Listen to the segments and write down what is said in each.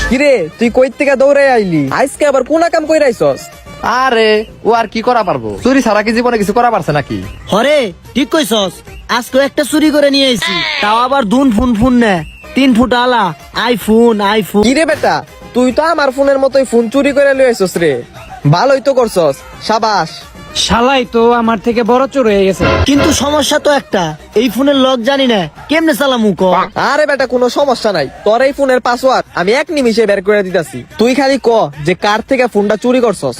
কিরে তুই কই থেকে দৌড়ে আইলি? আজকে আবার কোন কাম কইরা আইছস? আরে ও আর কি করা পারবো, চুরি ছাড়া কি জীবনে কিছু করা পারছে নাকি? হরে ঠিক কইছস, আজকে একটা চুরি করে নিয়ে আইছি, তাও আবার ফোন নে 3 ফুট আলা আইফোন। কিরে বেটা, তুই তো আমার ফোনের মতোই ফোন চুরি করে লই আইছস রে। ভালোই তো করছস, সাবাস। শালাই তো আমার থেকে বড় চোর হয়ে গেছে। কিন্তু সমস্যা তো একটা, এই ফোনের লক জানি না, কেমনে চালামু ক? আরে বেটা কোনো সমস্যা নাই, তোর এই ফোনের পাসওয়ার্ড আমি 1 নিমিষে বের করে দিতাছি। তুই খালি ক যে কার থেকে ফোনটা চুরি করছস।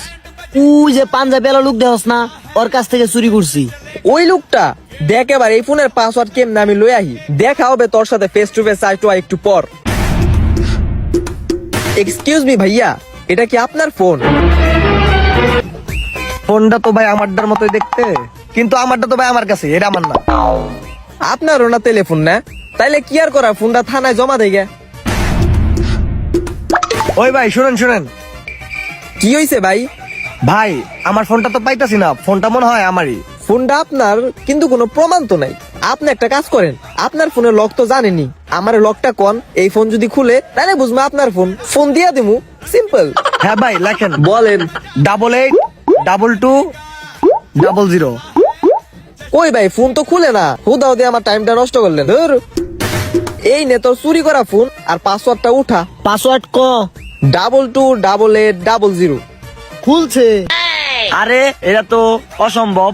ওই যে পাঞ্জাবি এলা লোক দেহস না, ওর কাছ থেকে চুরি করছি। ওই লোকটা দেখ এবার এই ফোনের পাসওয়ার্ড কেমনে আমি লই আহি। দেখা হবে তোর সাথে face to face, eye to eye একটু পর। এক্সকিউজ মি ভাইয়া, এটা কি আপনার ফোন? ফোনটা তো ভাই আমারটার মতোই দেখতে, কিন্তু আমারটা তো ভাই আমার কাছে, এটা আমার না। আপনারও না টেলিফোন না? তাইলে কি আর করা, ফোনটা থানায় জমা দেয় গে। ওই ভাই শুনেন শুনেন কি হইছে ভাই? ভাই, আমার ফোনটা তো পাইতাছি না, ফোনটা মনে হয় আমারই। ফোনটা আপনার, কিন্তু কোনো প্রমাণ তো নাই। আপনি একটা কাজ করেন, আপনার ফোনের লক তো জানেনি, আমার লকটা কোন, এই ফোন যদি খুলে তাহলে বুঝবো আপনার ফোন। ফোন দিয়া দিমু, সিম্পল। হ্যাঁ ভাই লেখেন, বলেন। 882200। কই ভাই, ফোন তো খুলে না, হুদাও দিয়ে আমার টাইমটা নষ্ট করলেন। ধুর। এই নে তোর চুরি করা ফোন, আর পাসওয়ার্ডটা উঠা। পাসওয়ার্ড ক? 228800। খুলছে। আরে এটা তো অসম্ভব।